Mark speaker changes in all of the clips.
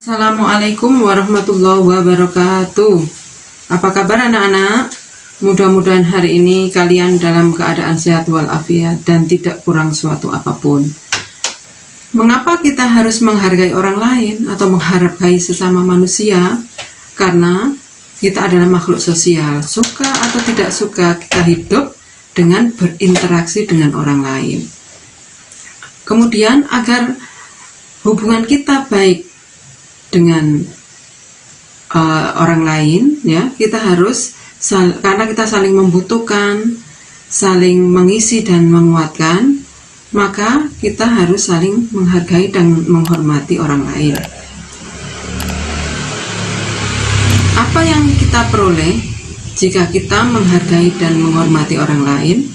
Speaker 1: Assalamualaikum warahmatullahi wabarakatuh. Apa kabar anak-anak? Mudah-mudahan hari ini kalian dalam keadaan sehat walafiat dan tidak kurang suatu apapun. Mengapa kita harus menghargai orang lain atau menghargai sesama manusia? Karena kita adalah makhluk sosial. Suka atau tidak suka, kita hidup dengan berinteraksi dengan orang lain. Kemudian agar hubungan kita baik dengan orang lain, ya, kita harus karena kita saling membutuhkan, saling mengisi dan menguatkan, maka kita harus saling menghargai dan menghormati orang lain. Apa yang kita peroleh jika kita menghargai dan menghormati orang lain?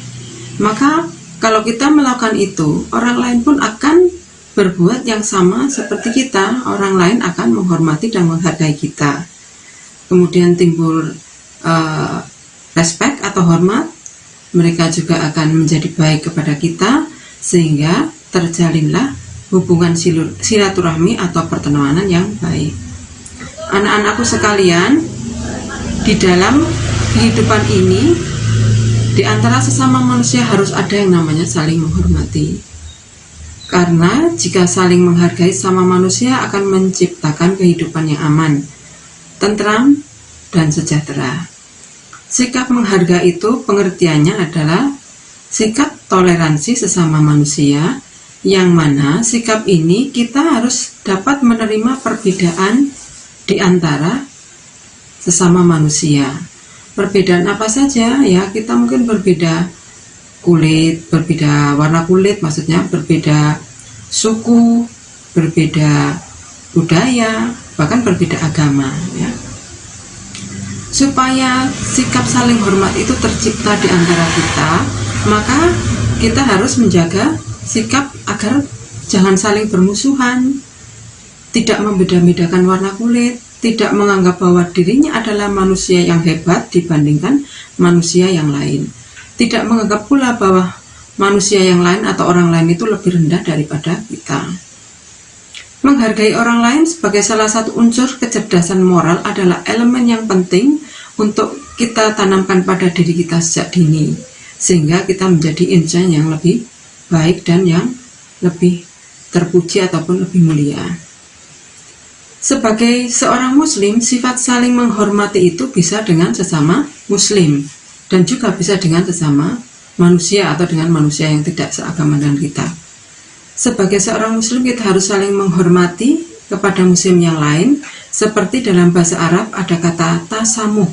Speaker 1: Maka kalau kita melakukan itu, orang lain pun akan berbuat yang sama seperti kita. Orang lain akan menghormati dan menghargai kita. Kemudian timbul respect atau hormat. Mereka juga akan menjadi baik kepada kita, sehingga terjalinlah hubungan silaturahmi atau pertemanan yang baik. Anak-anakku sekalian, di dalam kehidupan ini, di antara sesama manusia harus ada yang namanya saling menghormati. Karena jika saling menghargai sama manusia akan menciptakan kehidupan yang aman, tentram, dan sejahtera. Sikap menghargai itu pengertiannya adalah sikap toleransi sesama manusia, yang mana sikap ini kita harus dapat menerima perbedaan di antara sesama manusia. Perbedaan apa saja? Ya, kita mungkin berbeda kulit, berbeda warna kulit, maksudnya berbeda suku, berbeda budaya, bahkan berbeda agama, ya. Supaya sikap saling hormat itu tercipta di antara kita, maka kita harus menjaga sikap agar jangan saling bermusuhan, tidak membeda-bedakan warna kulit, tidak menganggap bahwa dirinya adalah manusia yang hebat dibandingkan manusia yang lain. Tidak menganggap pula bahwa manusia yang lain atau orang lain itu lebih rendah daripada kita. Menghargai orang lain sebagai salah satu unsur kecerdasan moral adalah elemen yang penting untuk kita tanamkan pada diri kita sejak dini, sehingga kita menjadi insan yang lebih baik dan yang lebih terpuji ataupun lebih mulia. Sebagai seorang muslim, sifat saling menghormati itu bisa dengan sesama muslim, dan juga bisa dengan sesama manusia atau dengan manusia yang tidak seagama dengan kita. Sebagai seorang muslim, kita harus saling menghormati kepada muslim yang lain, seperti dalam bahasa Arab ada kata tasamuh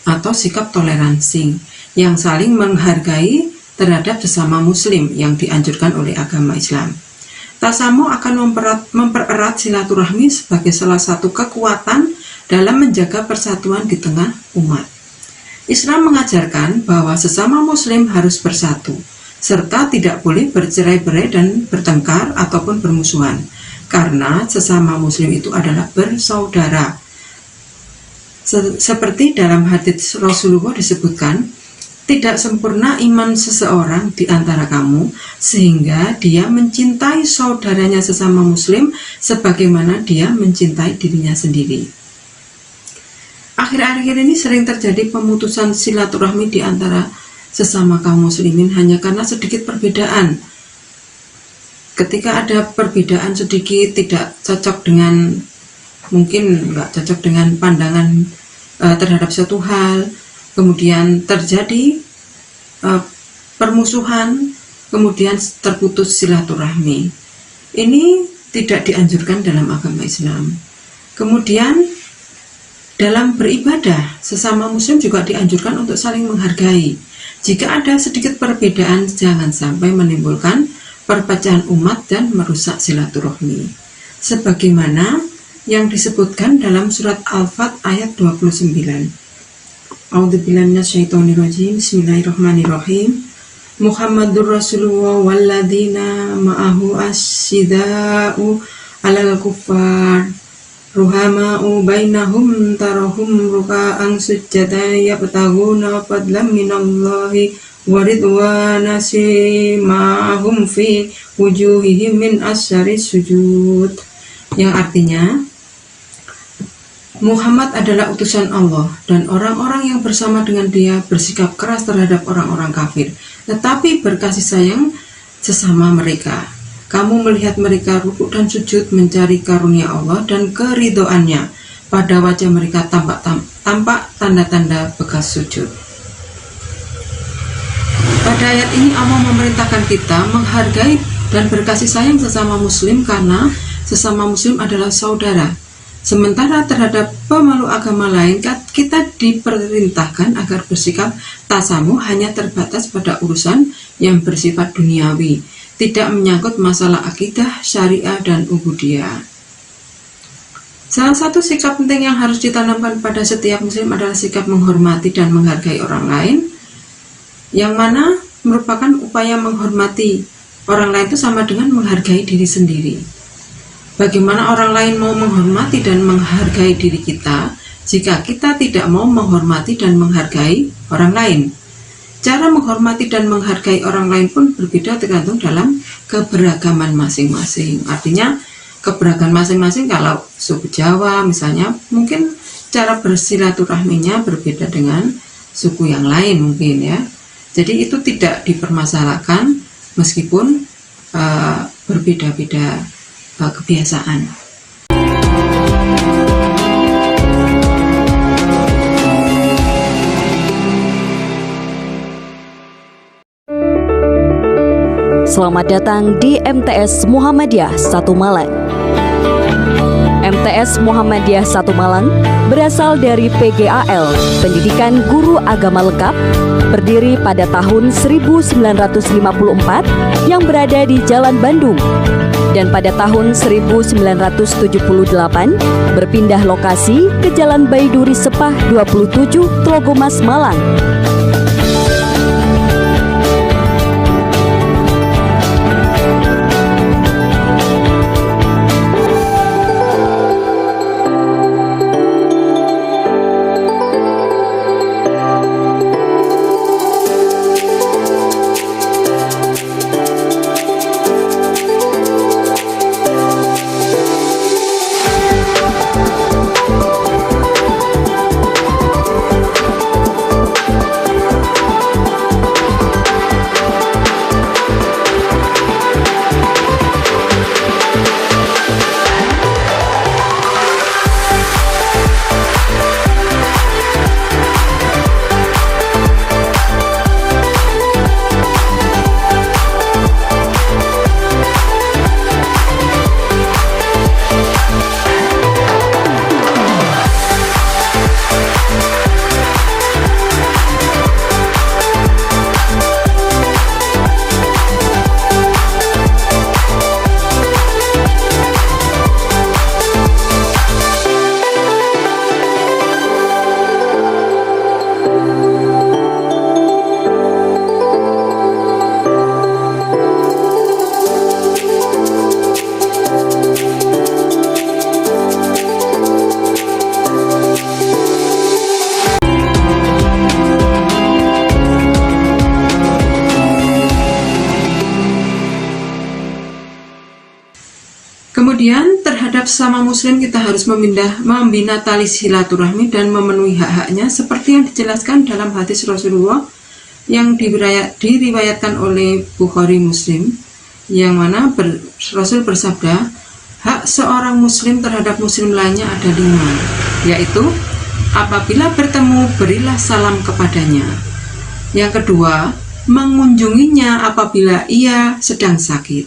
Speaker 1: atau sikap toleransi, yang saling menghargai terhadap sesama muslim yang dianjurkan oleh agama Islam. Tasamuh akan mempererat silaturahmi sebagai salah satu kekuatan dalam menjaga persatuan di tengah umat. Islam mengajarkan bahwa sesama muslim harus bersatu, serta tidak boleh bercerai-berai dan bertengkar ataupun bermusuhan, karena sesama muslim itu adalah bersaudara. Seperti dalam hadits Rasulullah disebutkan, tidak sempurna iman seseorang di antara kamu, sehingga dia mencintai saudaranya sesama muslim sebagaimana dia mencintai dirinya sendiri. Akhir-akhir ini sering terjadi pemutusan silaturahmi di antara sesama kaum muslimin hanya karena sedikit perbedaan. Ketika ada perbedaan sedikit, tidak cocok dengan, mungkin nggak cocok dengan pandangan terhadap suatu hal, kemudian terjadi permusuhan, kemudian terputus silaturahmi. Ini tidak dianjurkan dalam agama Islam. Kemudian dalam beribadah, sesama muslim juga dianjurkan untuk saling menghargai. Jika ada sedikit perbedaan, jangan sampai menimbulkan perpecahan umat dan merusak silaturahmi. Sebagaimana yang disebutkan dalam surat Al-Fat ayat 29. A'udzubillahi minasyaitonirrajim. Bismillahirrahmanirrahim. Muhammadur Rasulullah walladzina ma'ahu asyidda'u 'alal kuffar ruhama'u bainahum tarahum ruka'an sujjadan yabtaguna fadlan minallahi wa ridwana simahum fi wujuhihim min asyari sujud, yang artinya Muhammad adalah utusan Allah, dan orang-orang yang bersama dengan dia bersikap keras terhadap orang-orang kafir, tetapi berkasih sayang sesama mereka. Kamu melihat mereka rukuk dan sujud mencari karunia Allah dan keridhoannya. Pada wajah mereka tampak tanda-tanda bekas sujud. Pada ayat ini Allah memerintahkan kita menghargai dan berkasih sayang sesama muslim karena sesama muslim adalah saudara. Sementara terhadap pemeluk agama lain, kita diperintahkan agar bersikap tasamuh hanya terbatas pada urusan yang bersifat duniawi, tidak menyangkut masalah akidah, syariah, dan ubudiyah. Salah satu sikap penting yang harus ditanamkan pada setiap muslim adalah sikap menghormati dan menghargai orang lain, yang mana merupakan upaya menghormati orang lain itu sama dengan menghargai diri sendiri. Bagaimana orang lain mau menghormati dan menghargai diri kita jika kita tidak mau menghormati dan menghargai orang lain? Cara menghormati dan menghargai orang lain pun berbeda tergantung dalam keberagaman masing-masing. Artinya keberagaman masing-masing, kalau suku Jawa misalnya mungkin cara bersilaturahminya berbeda dengan suku yang lain mungkin ya. Jadi itu tidak dipermasalahkan meskipun berbeda-beda kebiasaan.
Speaker 2: Selamat datang di MTS Muhammadiyah 1 Malang. MTS Muhammadiyah 1 Malang berasal dari PGAL, Pendidikan Guru Agama Lengkap, berdiri pada tahun 1954 yang berada di Jalan Bandung. Dan pada tahun 1978 berpindah lokasi ke Jalan Baiduri Sepah 27, Tlogomas, Malang.
Speaker 1: Kemudian terhadap sesama muslim kita harus membina tali silaturahmi dan memenuhi hak-haknya seperti yang dijelaskan dalam hadis Rasulullah yang diriwayatkan oleh Bukhari Muslim, yang mana Rasul bersabda, hak seorang muslim terhadap muslim lainnya ada 5, yaitu apabila bertemu berilah salam kepadanya. Yang kedua, mengunjunginya apabila ia sedang sakit.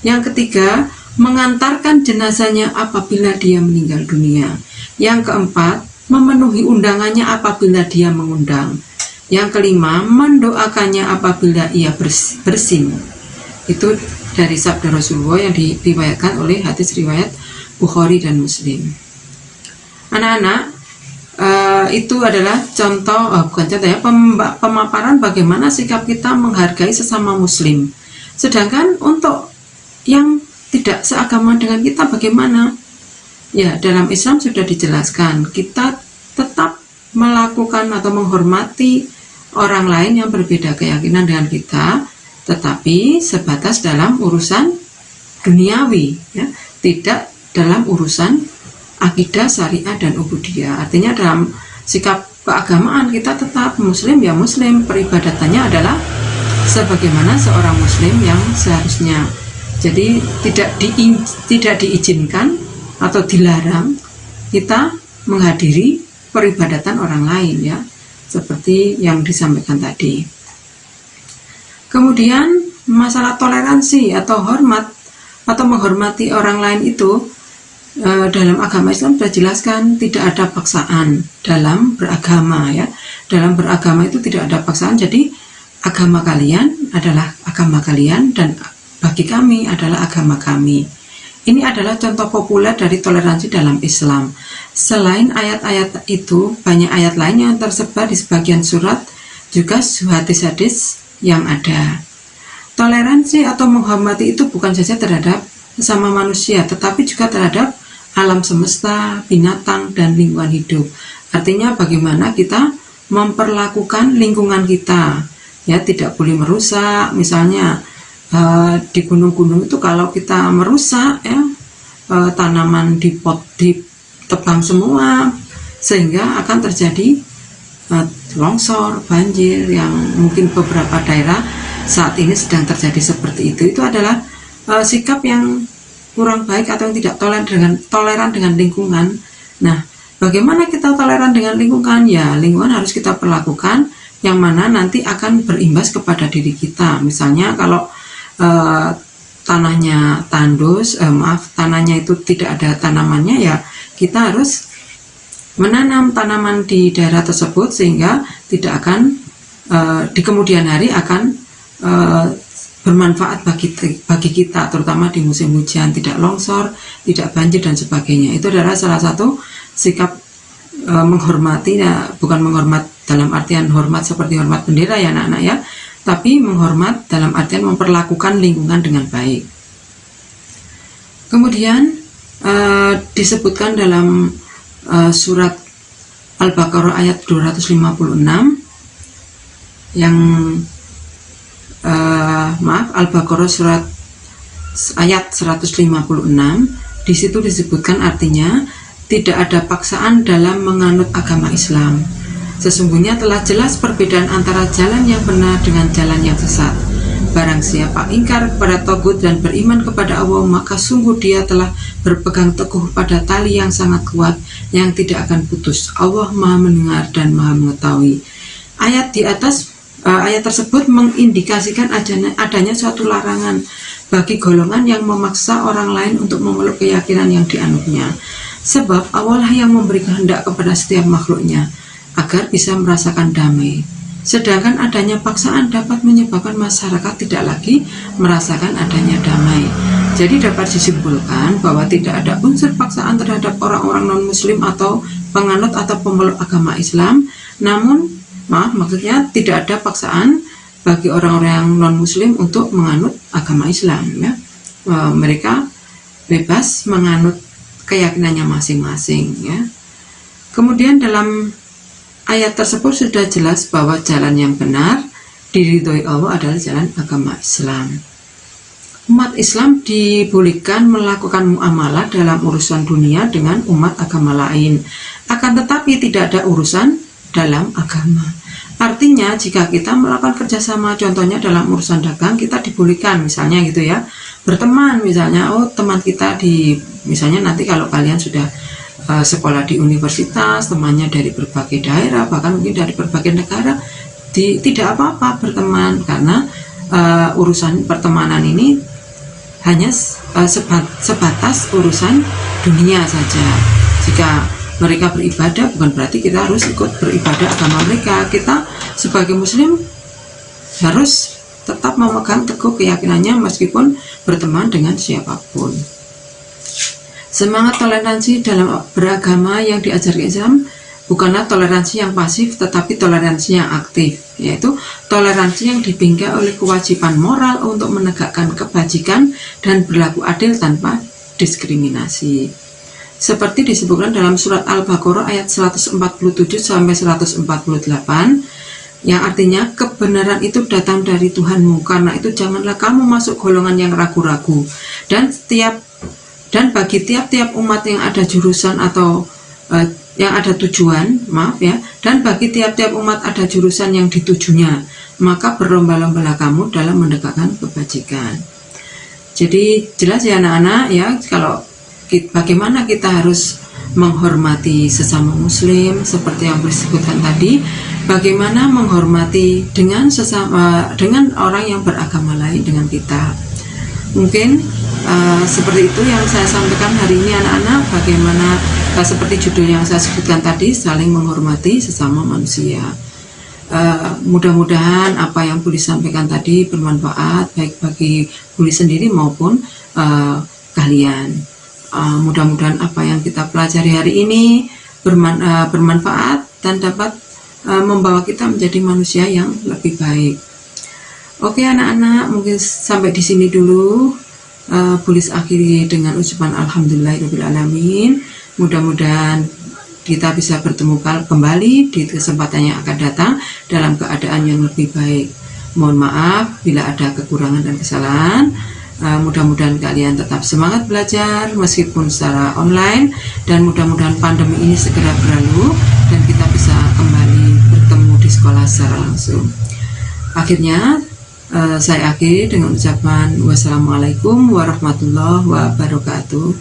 Speaker 1: Yang ketiga, mengantarkan jenazahnya apabila dia meninggal dunia. Yang keempat, memenuhi undangannya apabila dia mengundang. Yang kelima, mendoakannya apabila ia bersin. Itu dari sabda Rasulullah yang diriwayatkan oleh hadis riwayat Bukhari dan Muslim. Anak-anak, itu adalah pemaparan bagaimana sikap kita menghargai sesama muslim. Sedangkan untuk yang tidak seagama dengan kita bagaimana? Ya, dalam Islam sudah dijelaskan, kita tetap melakukan atau menghormati orang lain yang berbeda keyakinan dengan kita, tetapi sebatas dalam urusan duniawi, ya, tidak dalam urusan akidah, syariah, dan ubudiyah. Artinya dalam sikap keagamaan kita tetap muslim ya muslim, peribadatannya adalah sebagaimana seorang muslim yang seharusnya. Jadi tidak diizinkan atau dilarang kita menghadiri peribadatan orang lain ya, seperti yang disampaikan tadi. Kemudian masalah toleransi atau hormat atau menghormati orang lain itu dalam agama Islam sudah jelaskan tidak ada paksaan dalam beragama ya. Dalam beragama itu tidak ada paksaan. Jadi agama kalian adalah agama kalian dan bagi kami adalah agama kami. Ini adalah contoh populer dari toleransi dalam Islam. Selain ayat-ayat itu, banyak ayat lain yang tersebar di sebagian surat, juga hadis-hadis yang ada. Toleransi atau menghormati itu bukan saja terhadap sesama manusia, tetapi juga terhadap alam semesta, binatang, dan lingkungan hidup. Artinya bagaimana kita memperlakukan lingkungan kita, ya tidak boleh merusak. Misalnya di gunung-gunung itu kalau kita merusak ya tanaman ditebang semua, sehingga akan terjadi longsor, banjir yang mungkin beberapa daerah saat ini sedang terjadi seperti itu. Itu adalah sikap yang kurang baik atau yang tidak toleran dengan lingkungan. Nah, bagaimana kita toleran dengan lingkungan? Ya, lingkungan harus kita perlakukan yang mana nanti akan berimbas kepada diri kita. Misalnya kalau tanahnya tandus, tanahnya itu tidak ada tanamannya, ya kita harus menanam tanaman di daerah tersebut sehingga tidak akan di kemudian hari akan bermanfaat bagi kita, terutama di musim hujan, tidak longsor, tidak banjir dan sebagainya. Itu adalah salah satu sikap menghormati, ya, bukan menghormat dalam artian hormat seperti hormat bendera ya anak-anak ya, tapi menghormat dalam artian memperlakukan lingkungan dengan baik. Kemudian disebutkan dalam surat Al-Baqarah ayat 256 yang Al-Baqarah surat ayat 156, di situ disebutkan artinya tidak ada paksaan dalam menganut agama Islam. Sesungguhnya telah jelas perbedaan antara jalan yang benar dengan jalan yang sesat. Barang siapa ingkar kepada tagut dan beriman kepada Allah, maka sungguh dia telah berpegang teguh pada tali yang sangat kuat yang tidak akan putus. Allah Maha mendengar dan Maha mengetahui. Ayat di atas ayat tersebut mengindikasikan adanya suatu larangan bagi golongan yang memaksa orang lain untuk memeluk keyakinan yang dianutnya. Sebab Allah lah yang memberi kehendak kepada setiap makhluknya agar bisa merasakan damai. Sedangkan adanya paksaan dapat menyebabkan masyarakat tidak lagi merasakan adanya damai. Jadi dapat disimpulkan bahwa tidak ada unsur paksaan terhadap orang-orang non-muslim atau penganut atau pemeluk agama Islam. Namun, maksudnya tidak ada paksaan bagi orang-orang non-muslim untuk menganut agama Islam ya. Mereka bebas menganut keyakinannya masing-masing ya. Kemudian dalam ayat tersebut sudah jelas bahwa jalan yang benar diridhoi Allah adalah jalan agama Islam. Umat Islam dibolehkan melakukan muamalah dalam urusan dunia dengan umat agama lain. Akan tetapi tidak ada urusan dalam agama. Artinya jika kita melakukan kerjasama, contohnya dalam urusan dagang, kita dibolehkan misalnya gitu ya, berteman misalnya, teman kita misalnya nanti kalau kalian sudah sekolah di universitas, temannya dari berbagai daerah, bahkan mungkin dari berbagai negara, tidak apa-apa berteman, karena urusan pertemanan ini hanya sebatas urusan dunia saja. Jika mereka beribadah, bukan berarti kita harus ikut beribadah agama mereka. Kita sebagai muslim harus tetap memegang teguh keyakinannya meskipun berteman dengan siapapun. Semangat toleransi dalam beragama yang diajarkan Islam bukanlah toleransi yang pasif, tetapi toleransi yang aktif, yaitu toleransi yang dibingkai oleh kewajiban moral untuk menegakkan kebajikan dan berlaku adil tanpa diskriminasi. Seperti disebutkan dalam surat Al-Baqarah ayat 147 sampai 148, yang artinya kebenaran itu datang dari Tuhanmu, karena itu janganlah kamu masuk golongan yang ragu-ragu, dan Dan bagi tiap-tiap umat yang ada jurusan atau yang ada tujuan, dan bagi tiap-tiap umat ada jurusan yang ditujunya, maka berlomba-lombalah kamu dalam mendekatkan kebajikan. Jadi jelas ya anak-anak ya, kalau bagaimana kita harus menghormati sesama muslim seperti yang disebutkan tadi, bagaimana menghormati dengan orang yang beragama lain dengan kita. Mungkin seperti itu yang saya sampaikan hari ini anak-anak, bagaimana seperti judul yang saya sebutkan tadi, saling menghormati sesama manusia. Mudah-mudahan apa yang Buli sampaikan tadi bermanfaat baik bagi Buli sendiri maupun kalian. Mudah-mudahan apa yang kita pelajari hari ini bermanfaat dan dapat membawa kita menjadi manusia yang lebih baik. Oke anak-anak, mungkin sampai di sini dulu. Buli akhiri dengan ucapan alhamdulillahirobbilalamin. Mudah-mudahan kita bisa bertemu kembali di kesempatan yang akan datang dalam keadaan yang lebih baik. Mohon maaf bila ada kekurangan dan kesalahan. Mudah-mudahan kalian tetap semangat belajar meskipun secara online, dan mudah-mudahan pandemi ini segera berlalu dan kita bisa kembali bertemu di sekolah secara langsung. Akhirnya saya akhiri dengan ucapan wassalamualaikum warahmatullahi wabarakatuh.